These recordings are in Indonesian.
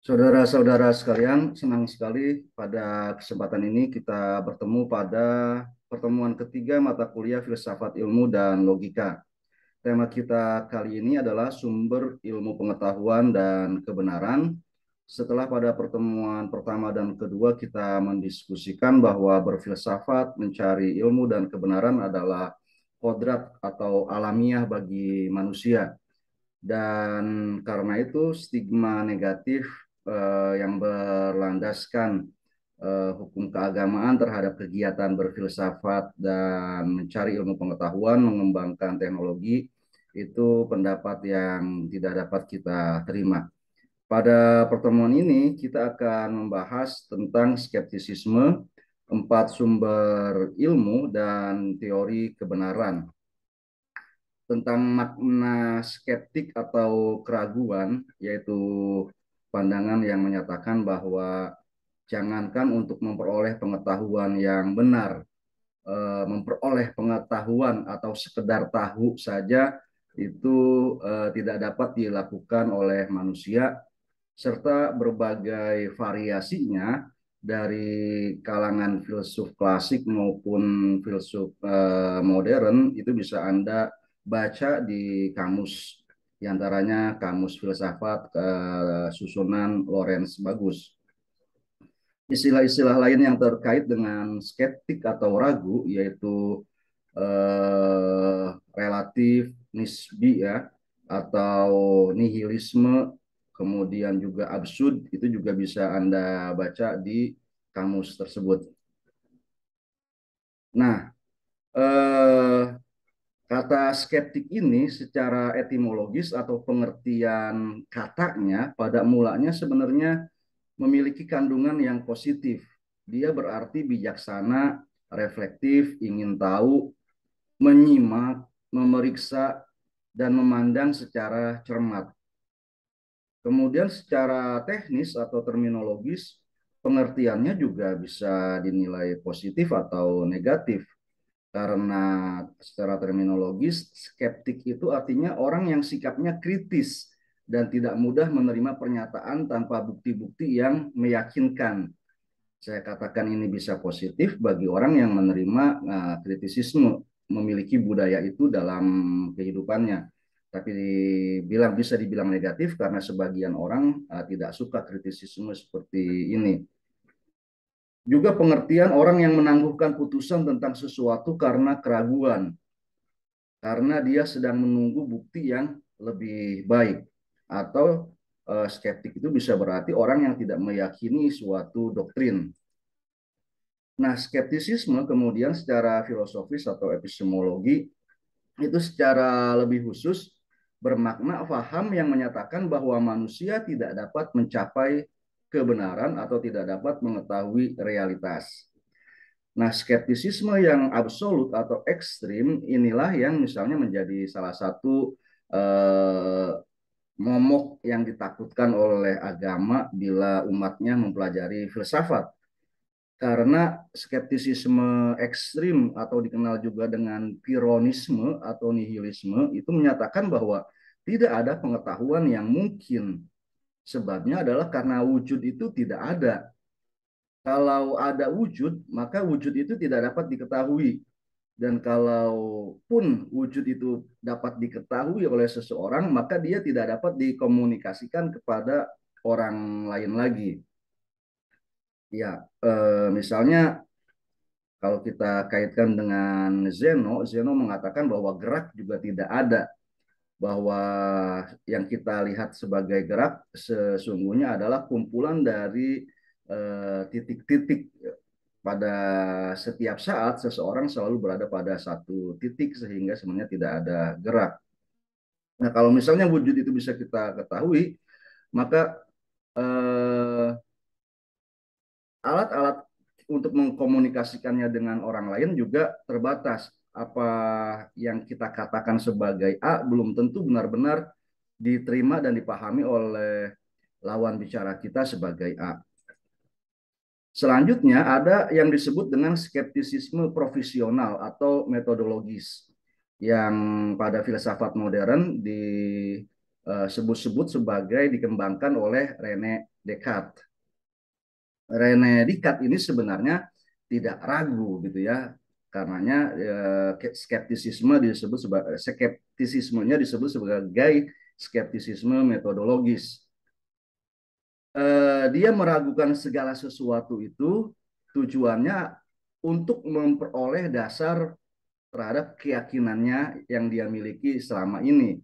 Saudara-saudara sekalian, senang sekali pada kesempatan ini kita bertemu pada pertemuan ketiga mata kuliah Filsafat Ilmu dan Logika. Tema kita kali ini adalah sumber ilmu pengetahuan dan kebenaran. Setelah pada pertemuan pertama dan kedua kita mendiskusikan bahwa berfilsafat, mencari ilmu dan kebenaran adalah kodrat atau alamiah bagi manusia. Dan karena itu stigma negatif yang berlandaskan hukum keagamaan terhadap kegiatan berfilsafat dan mencari ilmu pengetahuan, mengembangkan teknologi, itu pendapat yang tidak dapat kita terima. Pada pertemuan ini kita akan membahas tentang skeptisisme, empat sumber ilmu, dan teori kebenaran. Tentang makna skeptik atau keraguan, yaitu pandangan yang menyatakan bahwa jangankan untuk memperoleh pengetahuan yang benar, memperoleh pengetahuan atau sekedar tahu saja itu tidak dapat dilakukan oleh manusia, serta berbagai variasinya dari kalangan filsuf klasik maupun filsuf modern itu bisa Anda baca di kamus, diantaranya Kamus Filsafat susunan Lawrence Bagus. Istilah-istilah lain yang terkait dengan skeptik atau ragu yaitu relatif, nisbi ya, atau nihilisme, kemudian juga absurd, itu juga bisa Anda baca di kamus tersebut. Nah, eh, kata skeptik ini secara etimologis atau pengertian katanya pada mulanya sebenarnya memiliki kandungan yang positif. Dia berarti bijaksana, reflektif, ingin tahu, menyimak, memeriksa, dan memandang secara cermat. Kemudian secara teknis atau terminologis, pengertiannya juga bisa dinilai positif atau negatif. Karena secara terminologis, skeptik itu artinya orang yang sikapnya kritis dan tidak mudah menerima pernyataan tanpa bukti-bukti yang meyakinkan. Saya katakan ini bisa positif bagi orang yang menerima kritisisme, memiliki budaya itu dalam kehidupannya. Tapi bisa dibilang negatif karena sebagian orang tidak suka kritisisme seperti ini. Juga pengertian orang yang menangguhkan putusan tentang sesuatu karena keraguan, karena dia sedang menunggu bukti yang lebih baik. Atau skeptik itu bisa berarti orang yang tidak meyakini suatu doktrin. Nah, skeptisisme kemudian secara filosofis atau epistemologi itu secara lebih khusus bermakna paham yang menyatakan bahwa manusia tidak dapat mencapai kebenaran atau tidak dapat mengetahui realitas. Nah, skeptisisme yang absolut atau ekstrim inilah yang misalnya menjadi salah satu momok yang ditakutkan oleh agama bila umatnya mempelajari filsafat. Karena skeptisisme ekstrim atau dikenal juga dengan pironisme atau nihilisme itu menyatakan bahwa tidak ada pengetahuan yang mungkin. Sebabnya adalah karena wujud itu tidak ada. Kalau ada wujud, maka wujud itu tidak dapat diketahui. Dan kalaupun wujud itu dapat diketahui oleh seseorang, maka dia tidak dapat dikomunikasikan kepada orang lain lagi. Ya, misalnya kalau kita kaitkan dengan Zeno, Zeno mengatakan bahwa gerak juga tidak ada, bahwa yang kita lihat sebagai gerak sesungguhnya adalah kumpulan dari titik-titik. Pada setiap saat seseorang selalu berada pada satu titik sehingga sebenarnya tidak ada gerak. Nah, kalau misalnya wujud itu bisa kita ketahui, maka eh, alat-alat untuk mengkomunikasikannya dengan orang lain juga terbatas. Apa yang kita katakan sebagai A belum tentu benar-benar diterima dan dipahami oleh lawan bicara kita sebagai A. Selanjutnya ada yang disebut dengan skeptisisme profesional atau metodologis yang pada filsafat modern sebut-sebut sebagai dikembangkan oleh René Descartes. René Descartes ini sebenarnya tidak ragu gitu ya, karenanya skeptisisme disebut sebagai skeptisismenya disebut sebagai skeptisisme metodologis. Dia meragukan segala sesuatu itu tujuannya untuk memperoleh dasar terhadap keyakinannya yang dia miliki selama ini.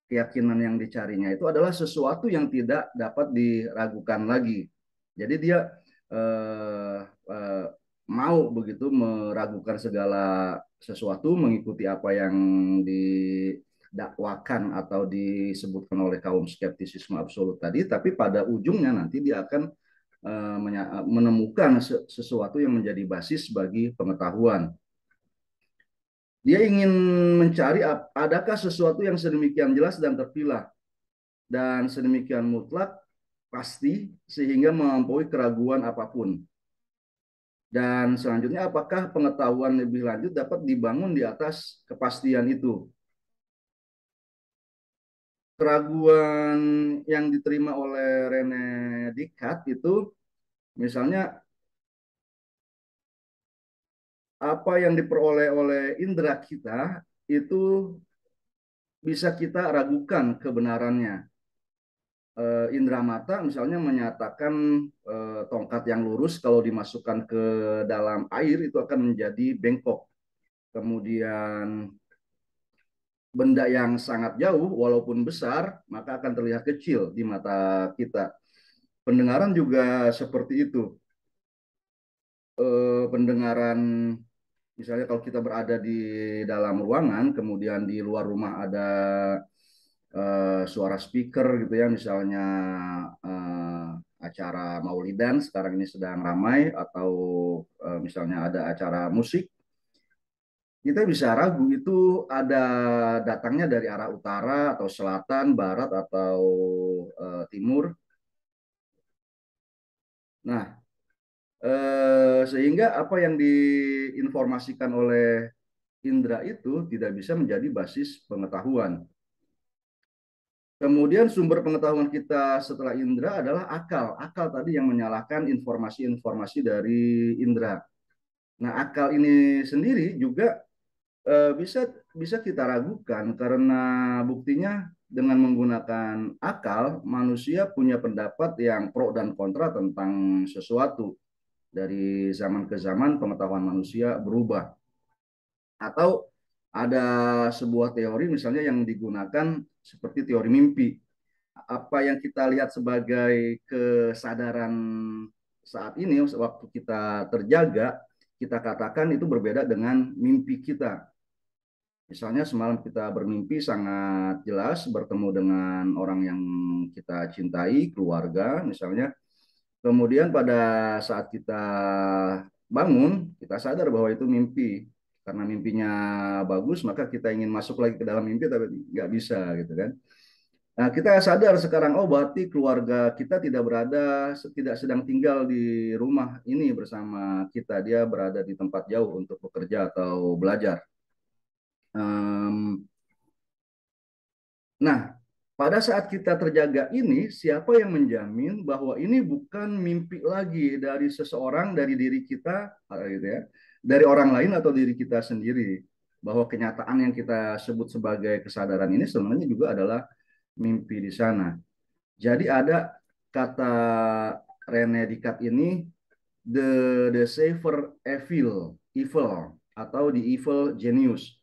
Keyakinan yang dicarinya itu adalah sesuatu yang tidak dapat diragukan lagi. Jadi dia eh, eh, mau begitu meragukan segala sesuatu, mengikuti apa yang didakwakan atau disebutkan oleh kaum skeptisisme absolut tadi, tapi pada ujungnya nanti dia akan menemukan sesuatu yang menjadi basis bagi pengetahuan. Dia ingin mencari adakah sesuatu yang sedemikian jelas dan terpilah dan sedemikian mutlak pasti sehingga melampaui keraguan apapun. Dan selanjutnya apakah pengetahuan lebih lanjut dapat dibangun di atas kepastian itu. Keraguan yang diterima oleh René Descartes itu misalnya apa yang diperoleh oleh indera kita itu bisa kita ragukan kebenarannya. Indra mata misalnya menyatakan tongkat yang lurus kalau dimasukkan ke dalam air itu akan menjadi bengkok. Kemudian benda yang sangat jauh walaupun besar maka akan terlihat kecil di mata kita. Pendengaran juga seperti itu. Pendengaran misalnya kalau kita berada di dalam ruangan kemudian di luar rumah ada suara speaker gitu ya, misalnya acara Maulidan sekarang ini sedang ramai atau misalnya ada acara musik, kita bisa ragu itu ada datangnya dari arah utara atau selatan, barat atau timur. Nah, sehingga apa yang diinformasikan oleh indera itu tidak bisa menjadi basis pengetahuan. Kemudian sumber pengetahuan kita setelah indera adalah akal. Akal tadi yang menyalahkan informasi-informasi dari indera. Nah, akal ini sendiri juga bisa bisa kita ragukan karena buktinya dengan menggunakan akal manusia punya pendapat yang pro dan kontra tentang sesuatu. Dari zaman ke zaman pengetahuan manusia berubah. Atau ada sebuah teori misalnya yang digunakan seperti teori mimpi. Apa yang kita lihat sebagai kesadaran saat ini waktu kita terjaga, kita katakan itu berbeda dengan mimpi kita. Misalnya semalam kita bermimpi sangat jelas bertemu dengan orang yang kita cintai, keluarga misalnya. Kemudian pada saat kita bangun, kita sadar bahwa itu mimpi. Karena mimpinya bagus, maka kita ingin masuk lagi ke dalam mimpi, tapi nggak bisa gitu kan. Nah, kita sadar sekarang, oh berarti keluarga kita tidak sedang tinggal di rumah ini bersama kita. Dia berada di tempat jauh untuk bekerja atau belajar. Um, nah, pada saat kita terjaga ini, siapa yang menjamin bahwa ini bukan mimpi lagi dari seseorang, dari diri kita, gitu ya, dari orang lain atau diri kita sendiri? Bahwa kenyataan yang kita sebut sebagai kesadaran ini sebenarnya juga adalah mimpi di sana. Jadi ada kata René Descartes ini the saver evil atau the evil genius,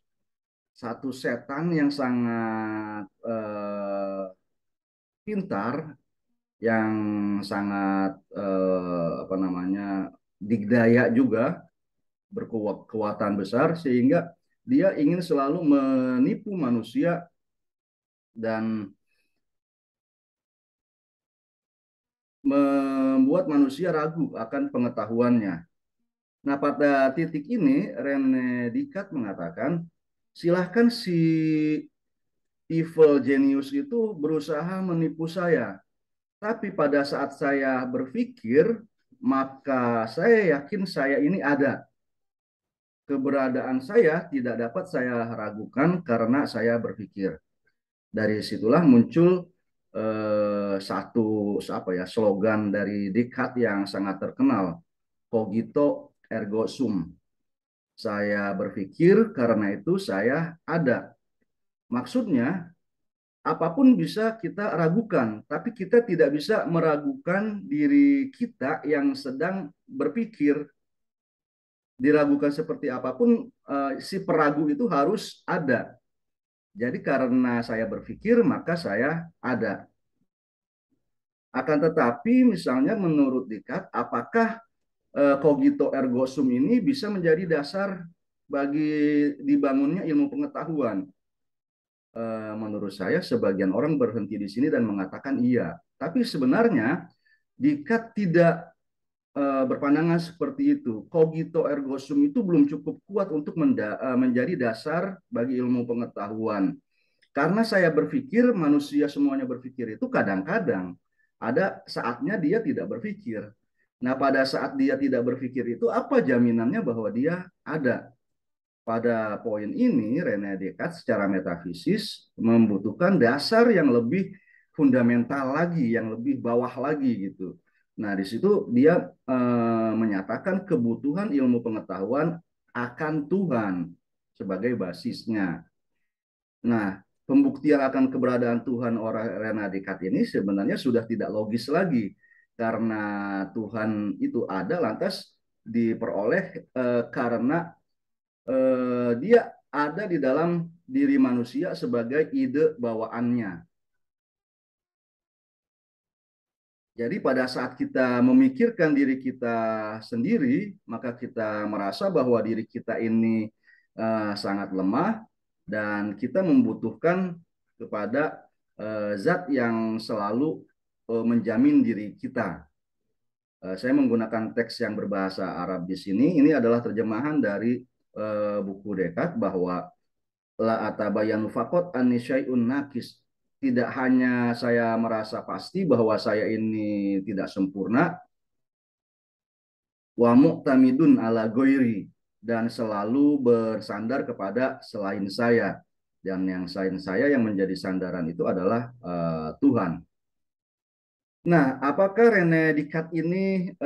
satu setan yang sangat pintar, yang sangat apa namanya digdaya juga, berkekuatan besar sehingga dia ingin selalu menipu manusia dan membuat manusia ragu akan pengetahuannya. Nah, pada titik ini René Descartes mengatakan, silahkan si evil genius itu berusaha menipu saya. Tapi pada saat saya berpikir, maka saya yakin saya ini ada. Keberadaan saya tidak dapat saya ragukan karena saya berpikir. Dari situlah muncul satu apa ya slogan dari Descartes yang sangat terkenal, cogito ergo sum. Saya berpikir, karena itu saya ada. Maksudnya, apapun bisa kita ragukan, tapi kita tidak bisa meragukan diri kita yang sedang berpikir. Diragukan seperti apapun, si peragu itu harus ada. Jadi karena saya berpikir, maka saya ada. Akan tetapi, misalnya menurut Descartes, apakah cogito ergo sum ini bisa menjadi dasar bagi dibangunnya ilmu pengetahuan? Menurut saya sebagian orang berhenti di sini dan mengatakan iya. Tapi sebenarnya Descartes tidak berpandangan seperti itu. Cogito ergo sum itu belum cukup kuat untuk menjadi dasar bagi ilmu pengetahuan. Karena saya berpikir, manusia semuanya berpikir itu kadang-kadang ada saatnya dia tidak berpikir. Nah, pada saat dia tidak berpikir itu, apa jaminannya bahwa dia ada? Pada poin ini, René Descartes secara metafisis membutuhkan dasar yang lebih fundamental lagi, yang lebih bawah lagi gitu. Nah, di situ dia menyatakan kebutuhan ilmu pengetahuan akan Tuhan sebagai basisnya. Nah, pembuktian akan keberadaan Tuhan orang René Descartes ini sebenarnya sudah tidak logis lagi, karena Tuhan itu ada lantas diperoleh karena dia ada di dalam diri manusia sebagai ide bawaannya. Jadi pada saat kita memikirkan diri kita sendiri, maka kita merasa bahwa diri kita ini sangat lemah dan kita membutuhkan kepada zat yang selalu menjamin diri kita. Saya menggunakan teks yang berbahasa Arab di sini. Ini adalah terjemahan dari buku Descartes bahwa la atabayanu faqat anni syai'un nakis. Tidak hanya saya merasa pasti bahwa saya ini tidak sempurna, wa mu'tamidun ala goiri, dan selalu bersandar kepada selain saya. Dan yang selain saya yang menjadi sandaran itu adalah Tuhan. Nah, apakah René Descartes ini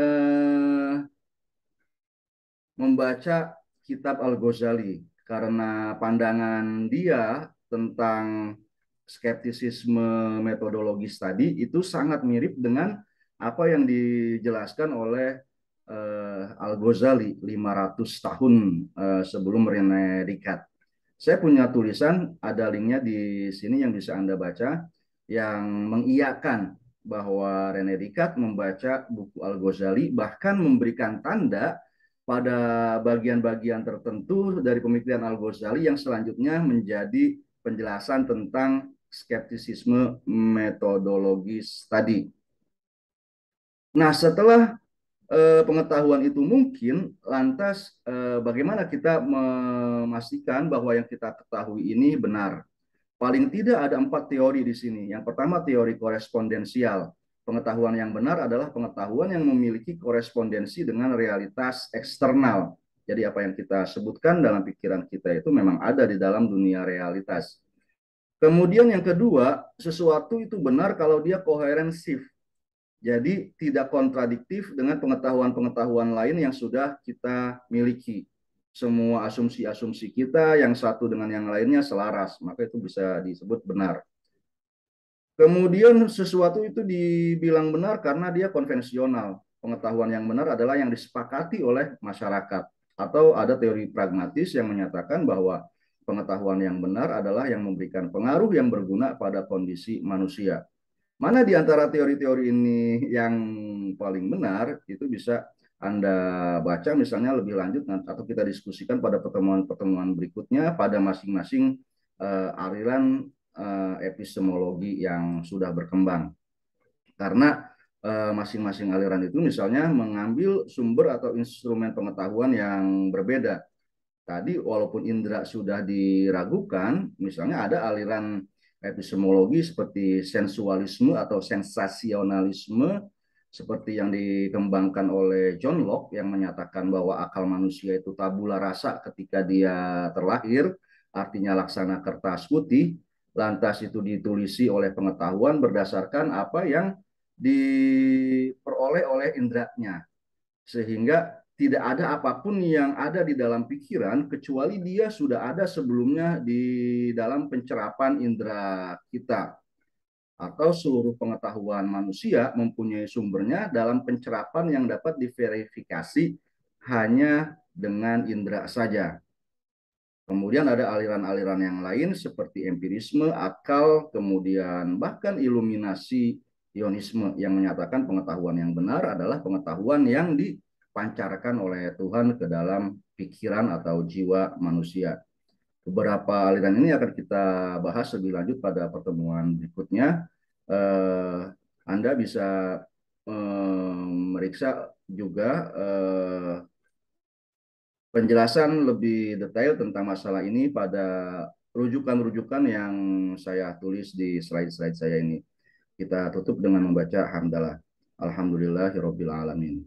membaca kitab Al-Ghazali? Karena pandangan dia tentang skeptisisme metodologis tadi itu sangat mirip dengan apa yang dijelaskan oleh Al-Ghazali 500 tahun sebelum René Descartes. Saya punya tulisan, ada linknya di sini yang bisa Anda baca, yang mengiyakan bahwa René Descartes membaca buku Al-Ghazali, bahkan memberikan tanda pada bagian-bagian tertentu dari pemikiran Al-Ghazali yang selanjutnya menjadi penjelasan tentang skeptisisme metodologis tadi. Nah, setelah pengetahuan itu mungkin, lantas bagaimana kita memastikan bahwa yang kita ketahui ini benar? Paling tidak ada 4 teori di sini. Yang pertama, teori korespondensial. Pengetahuan yang benar adalah pengetahuan yang memiliki korespondensi dengan realitas eksternal. Jadi apa yang kita sebutkan dalam pikiran kita itu memang ada di dalam dunia realitas. Kemudian yang kedua, sesuatu itu benar kalau dia koherensif. Jadi tidak kontradiktif dengan pengetahuan-pengetahuan lain yang sudah kita miliki. Semua asumsi-asumsi kita yang satu dengan yang lainnya selaras, maka itu bisa disebut benar. Kemudian sesuatu itu dibilang benar karena dia konvensional. Pengetahuan yang benar adalah yang disepakati oleh masyarakat. Atau ada teori pragmatis yang menyatakan bahwa pengetahuan yang benar adalah yang memberikan pengaruh yang berguna pada kondisi manusia. Mana di antara teori-teori ini yang paling benar, itu bisa Anda baca misalnya lebih lanjut atau kita diskusikan pada pertemuan-pertemuan berikutnya pada masing-masing aliran epistemologi yang sudah berkembang. Karena masing-masing aliran itu misalnya mengambil sumber atau instrumen pengetahuan yang berbeda. Tadi walaupun indera sudah diragukan, misalnya ada aliran epistemologi seperti sensualisme atau sensasionalisme, seperti yang dikembangkan oleh John Locke yang menyatakan bahwa akal manusia itu tabula rasa ketika dia terlahir, artinya laksana kertas putih. lantas itu ditulisi oleh pengetahuan berdasarkan apa yang diperoleh oleh indranya, sehingga tidak ada apapun yang ada di dalam pikiran kecuali dia sudah ada sebelumnya di dalam pencerapan indera kita, atau seluruh pengetahuan manusia mempunyai sumbernya dalam pencerapan yang dapat diverifikasi hanya dengan indera saja. Kemudian ada aliran-aliran yang lain seperti empirisme, akal, kemudian bahkan iluminasi ionisme yang menyatakan pengetahuan yang benar adalah pengetahuan yang dipancarkan oleh Tuhan ke dalam pikiran atau jiwa manusia. Beberapa aliran ini akan kita bahas lebih lanjut pada pertemuan berikutnya. Anda bisa meriksa juga penjelasan lebih detail tentang masalah ini pada rujukan-rujukan yang saya tulis di slide-slide saya ini. Kita tutup dengan membaca hamdalah. Alhamdulillahirabbil alamin.